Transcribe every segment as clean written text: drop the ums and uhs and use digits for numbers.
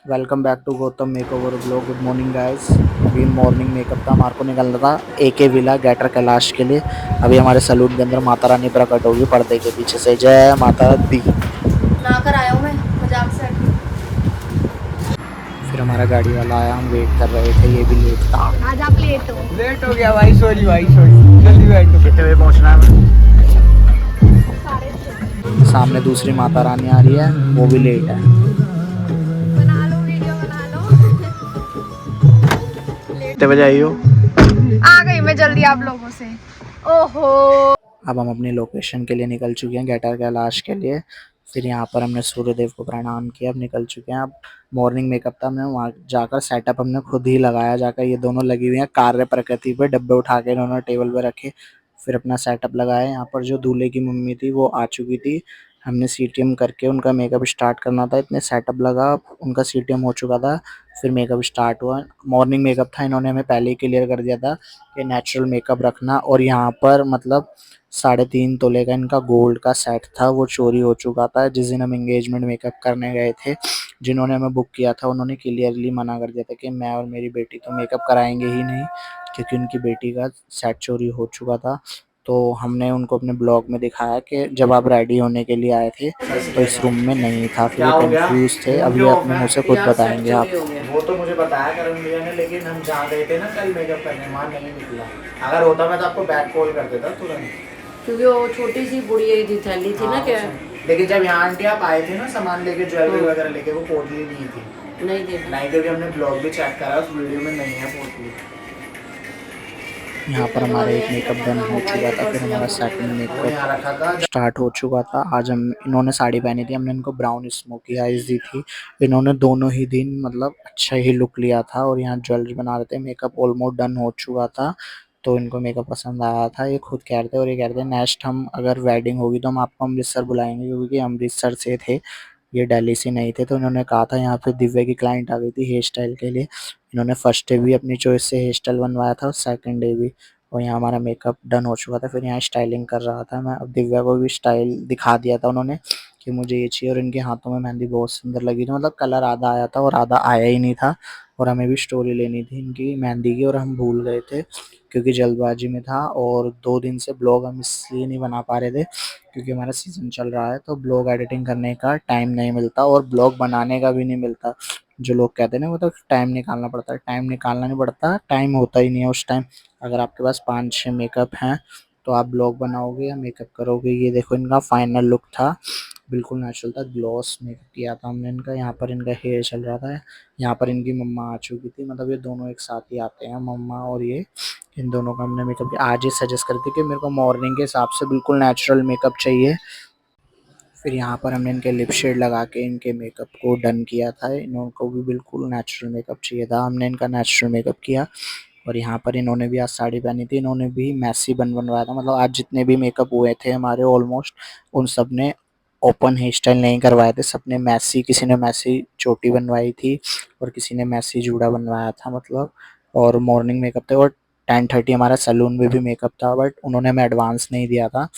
Welcome back to Gautam makeover blog. Good morning guys. अभी morning makeup था, हमारे को निकलना था एके विला गेटर कैलाश के लिए। अभी हमारे सलून के अंदर माता रानी प्रकट होगी पर्दे के पीछे से। जय माता दी। ना कर आया हूँ मैं मजाक से हट फिर हमारा गाड़ी वाला आया, हम वेट कर रहे थे, ये भी लेट था। के। आज आप लेट हो। लेट हो गया भाई, सॉरी भाई, सॉरी। जल्दी बैठो। कितने बजे पहुंचना है हमें? 6:30। सामने दूसरी माता रानी आ रही है, वो भी लेट है। बना लो वीडियो बना लो। कितने बजे आई हो? आ गई मैं जल्दी आप लोगों से। ओहो। अब हम अपनी लोकेशन के लिए निकल चुके हैं, गेटर कैलाश के लिए। फिर यहाँ पर हमने सूर्यदेव को प्रणाम किया, अब निकल चुके हैं। अब मॉर्निंग मेकअप था, हमने वहाँ जाकर सेटअप हमने खुद ही लगाया जाकर। ये दोनों लगी हुई हैं कार्य प्रकृति पे, डब्बे उठा के इन्होंने टेबल पे रखे। फिर अपना सेटअप लगाया। यहाँ पर जो दूल्हे की मम्मी थी वो आ चुकी थी। हमने सीटीएम करके उनका मेकअप स्टार्ट करना था, इतने सेटअप लगा, उनका सीटीएम हो चुका था। फिर मेकअप स्टार्ट हुआ। मॉर्निंग मेकअप था, इन्होंने हमें पहले ही क्लियर कर दिया था कि नेचुरल मेकअप रखना। और यहाँ पर मतलब 3.5 तोले का इनका गोल्ड का सेट था, वो चोरी हो चुका था जिस दिन हम एंगेजमेंट मेकअप करने गए थे। जिन्होंने हमें बुक किया था उन्होंने क्लियरली मना कर दिया था कि मैं और मेरी बेटी तो मेकअप कराएंगे ही नहीं, क्योंकि उनकी बेटी का सेट चोरी हो चुका था। तो हमने उनको अपने ब्लॉग में दिखाया कि जब आप रेडी होने के लिए आए थे तो इस रूम में नहीं था। फिर क्या ये हो गया? कंफ्यूज थे, मूड अब ये क्यों ऑफ अपने है? मुंह से खुद यार सेट बताएंगे चोरी आप। हो गया। वो तो मुझे बताया करण भैया ने, लेकिन हम जहाँ गए थे ना कल मेकअप करने, वहाँ नहीं निकला। अगर होता मैं तो आपको बैक कॉल कर देता तुरंत। क्योंकि वो छोटी सी बुढ़ी थी थैली थी ना हाँ, क्या। लेकिन जब यहाँ आंटी आप आए थे ना सामान लेके, ज्वेलरी हाँ। वगैरह लेके, वो पोटली नहीं थी। नहीं देखा। नहीं, क्योंकि हमने ब्लॉग भी चेक करा, उस वीडियो में नहीं है पोटली। यहाँ पर हमारा एक मेकअप डन हो चुका था, फिर हमारा सेकंड वो मेकअप यहाँ रखा था। स्टार्ट हो चुका था। आज हम इन्होंने साड़ी पहनी थी, हमने इनको ब्राउन स्मोकी आईज दी थी। इन्होंने दोनों ही दिन मतलब अच्छा ही लुक लिया था। और यहाँ ज्वेलरी बना रहे थे, मेकअप ऑलमोस्ट डन हो चुका था। तो इनको मेकअप पसंद आया था, ये खुद कह रहे थे। और ये कह रहे थे नेक्स्ट हम अगर वेडिंग होगी तो हम आपको अमृतसर बुलाएंगे, क्योंकि अमृतसर से थे, ये दिल्ली से नहीं थे। तो इन्होंने कहा था, यहाँ पे दिव्या की क्लाइंट आ गई थी हेयर स्टाइल के लिए। इन्होंने फर्स्ट डे भी अपनी चॉइस से हेयर स्टाइल बनवाया था और सेकंड डे भी। और यहाँ हमारा मेकअप डन हो चुका था, फिर यहाँ स्टाइलिंग कर रहा था मैं। अब दिव्या को भी स्टाइल दिखा दिया था उन्होंने कि मुझे ये चाहिए। और इनके हाथों में मेहंदी बहुत सुंदर लगी थी, मतलब कलर आधा आया था और आधा आया ही नहीं था। और हमें भी स्टोरी लेनी थी इनकी मेहंदी की, और हम भूल गए थे क्योंकि जल्दबाजी में था। और 2 दिन से ब्लॉग हम इसलिए नहीं बना पा रहे थे क्योंकि हमारा सीज़न चल रहा है, तो ब्लॉग एडिटिंग करने का टाइम नहीं मिलता और ब्लॉग बनाने का भी नहीं मिलता। जो लोग कहते हैं ना, मतलब टाइम निकालना पड़ता है, टाइम निकालना नहीं पड़ता, टाइम होता ही नहीं है उस टाइम। अगर आपके पास 5-6 मेकअप हैं तो आप ब्लॉग बनाओगे या मेकअप करोगे। ये देखो इनका फाइनल लुक था, बिल्कुल नेचुरल था, ग्लॉस मेकअप किया था हमने इनका। यहाँ पर इनका हेयर चल रहा था, यहाँ पर इनकी मम्मा आ चुकी थी, मतलब ये दोनों एक साथ ही आते हैं, मम्मा और ये। इन दोनों का हमने मेकअप किया। आज ही सजेस्ट करती कि मेरे को मॉर्निंग के हिसाब से बिल्कुल नेचुरल मेकअप चाहिए। फिर यहाँ पर हमने इनके लिप शेड लगा के इनके मेकअप को डन किया था। इनको भी बिल्कुल नेचुरल मेकअप चाहिए था, हमने इनका नेचुरल मेकअप किया। और यहाँ पर इन्होंने भी आज साड़ी पहनी थी, इन्होंने भी मैसी बनवाया था। मतलब आज जितने भी मेकअप हुए थे हमारे ऑलमोस्ट, उन सब ने ओपन हेयर स्टाइल नहीं करवाए थे, सबने मैसी, किसी ने मैसी चोटी बनवाई थी और किसी ने मैसी जूड़ा बनवाया था मतलब। और मॉर्निंग मेकअप थे। और 10:30 हमारा सैलून में भी मेकअप था, बट उन्होंने हमें एडवांस नहीं दिया था।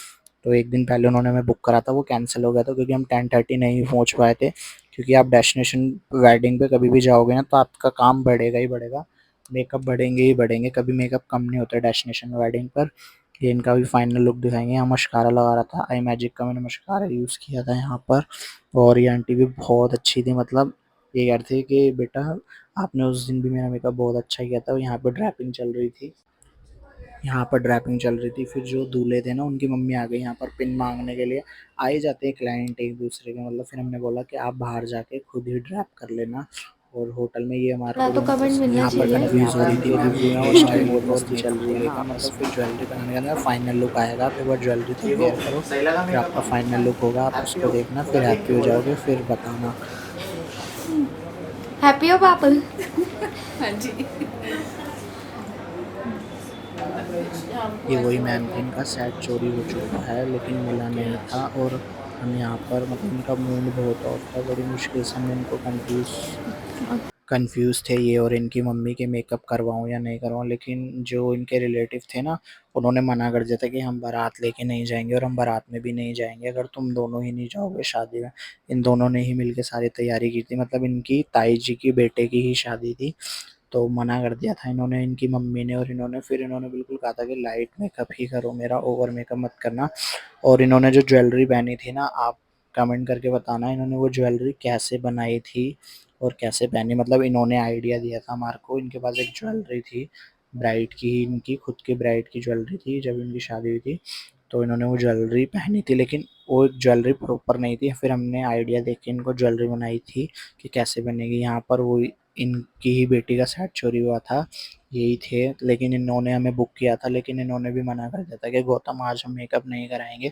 तो एक दिन पहले उन्होंने हमें बुक करा था, वो कैंसिल हो गया था क्योंकि हम 10:30 नहीं पहुंच पाए थे। क्योंकि आप डेस्टिनेशन वेडिंग पे कभी भी जाओगे ना तो आपका काम बढ़ेगा ही बढ़ेगा, मेकअप बढ़ेंगे ही बढ़ेंगे, कभी मेकअप कम नहीं होता है डेस्टिनेशन वेडिंग पर। ये इनका भी फाइनल लुक दिखाएंगे। यहाँ मस्कारा लगा रहा था, आई मैजिक का मैंने मस्कारा यूज़ किया था यहाँ पर। और ये आंटी भी बहुत अच्छी थी, मतलब ये कह रहे थे कि बेटा आपने उस दिन भी मेरा मेकअप बहुत अच्छा किया था। और यहाँ पर ड्रैपिंग चल रही थी, यहाँ पर ड्रैपिंग चल रही थी। फिर जो दूल्हे थे ना उनकी मम्मी आ गई यहाँ पर पिन मांगने के लिए। आ ही जाते हैं क्लाइंट एक दूसरे के, मतलब। फिर हमने बोला कि आप बाहर जाके खुद ही ड्रैप कर लेना। और होटल में ये हमारा ना तो रूम, कमेंट मिलना यहाँ पर चाहिए। कंफ्यूज हो रही थी मैम, इस टाइम बहुत मस्ती चल रही है। हाँ मतलब फिर ज्वेलरी पहनाने के अंदर फाइनल लुक आएगा, आप एक बार ज्वेलरी तो देखो, वेयर करो, सही लगा फिर मेकअप आपका फाइनल आपको? लुक होगा, आप हैप्पी उसको हो? देखना, फिर बोला थैंक हैप्पी यू हो बोला जाओगे, था। फिर बताना। हैप्पी हो पापल। हाँ जी। ये वही मैम थे, इनका सेट चोरी हो चुका है लेकिन मिला नहीं था। और हम यहाँ पर मतलब इनका मूड बहुत ऑफ था, बड़ी मुश्किल से हमने इनको कंफ्यूज कंफ्यूज थे ये और इनकी मम्मी के मेकअप करवाऊं या नहीं करवाऊं, लेकिन जो इनके रिलेटिव थे ना, उन्होंने मना कर दिया था कि हम बारात लेके नहीं जाएंगे और हम बारात में भी नहीं जाएंगे अगर तुम दोनों ही नहीं जाओगे शादी में। इन दोनों ने ही मिलके सारी तैयारी की थी, मतलब इनकी ताई जी की बेटे की ही शादी थी, तो मना कर दिया था इन्होंने, इनकी मम्मी ने और इन्होंने। फिर इन्होंने बिल्कुल कहा था कि लाइट मेकअप ही करो मेरा, ओवर मेकअप मत करना। और इन्होंने जो ज्वेलरी पहनी थी ना, आप कमेंट करके बताना इन्होंने वो ज्वेलरी कैसे बनाई थी और कैसे पहनी, मतलब इन्होंने आइडिया दिया था हमारे को। इनके पास एक ज्वेलरी थी ब्राइड की, इनकी खुद की ब्राइड की ज्वेलरी थी जब इनकी शादी हुई थी, तो इन्होंने वो ज्वेलरी पहनी थी, लेकिन वो ज्वेलरी प्रॉपर नहीं थी। फिर हमने आइडिया देख के इनको ज्वेलरी बनाई थी कि कैसे बनेगी। यहाँ पर वो इनकी ही बेटी का सेट चोरी हुआ था, यही थे, लेकिन इन्होंने हमें बुक किया था, लेकिन इन्होंने भी मना कर दिया था कि गौतम आज हम मेकअप नहीं कराएंगे,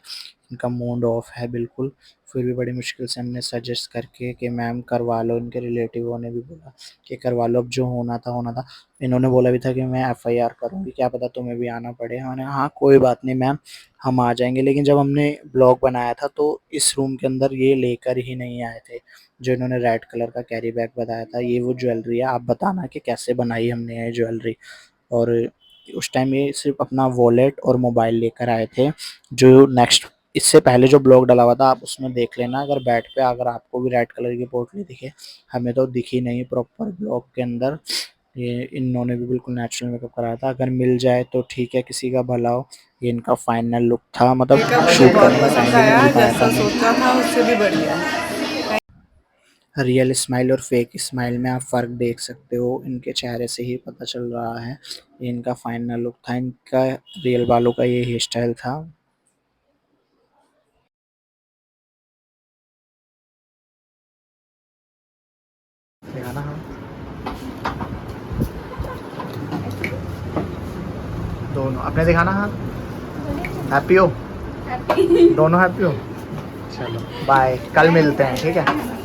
इनका मूड ऑफ है बिल्कुल। फिर भी बड़ी मुश्किल से हमने सजेस्ट करके कि मैम करवा लो, इनके रिलेटिवों ने भी बोला कि करवा लो, अब जो होना था होना था। इन्होंने बोला भी था कि मैं एफआईआर करूँगी, क्या पता तुम्हें भी आना पड़े। मैंने हाँ कोई बात नहीं मैम, हम आ जाएंगे। लेकिन जब हमने ब्लॉग बनाया था तो इस रूम के अंदर ये लेकर ही नहीं आए थे, जो इन्होंने रेड कलर का कैरी बैग बताया था, ये वो ज्वेलरी है। आप बताना कि कैसे बनाई हमने ये ज्वेलरी। और उस टाइम ये सिर्फ अपना वॉलेट और मोबाइल लेकर आए थे, जो नेक्स्ट इससे पहले जो ब्लॉग डला हुआ था आप उसमें देख लेना अगर बैठ पे, अगर आपको भी रेड कलर की पोटली दिखे, हमें तो दिखी नहीं प्रॉपर ब्लॉग के अंदर। ये इन्होंने भी बिल्कुल नेचुरल मेकअप कराया था, अगर मिल जाए तो ठीक है, किसी का भला हो। ये इनका फाइनल लुक था, मतलब मेकअप मुझे शूट बहुत करने का पसंद टाइम भी नहीं आया, मिल पाया था जैसा हमें। सोचा था उससे भी बढ़िया। रियल स्माइल और फेक स्माइल में आप फ़र्क देख सकते हो, इनके चेहरे से ही पता चल रहा है। ये इनका फाइनल लुक था, इनका रियल बालों का ये हेयर स्टाइल था। दिखाना हाँ, दोनों अपने दिखाना हाँ। हैप्पी हो? दोनों हैप्पी हो? चलो बाय, कल मिलते हैं, ठीक है।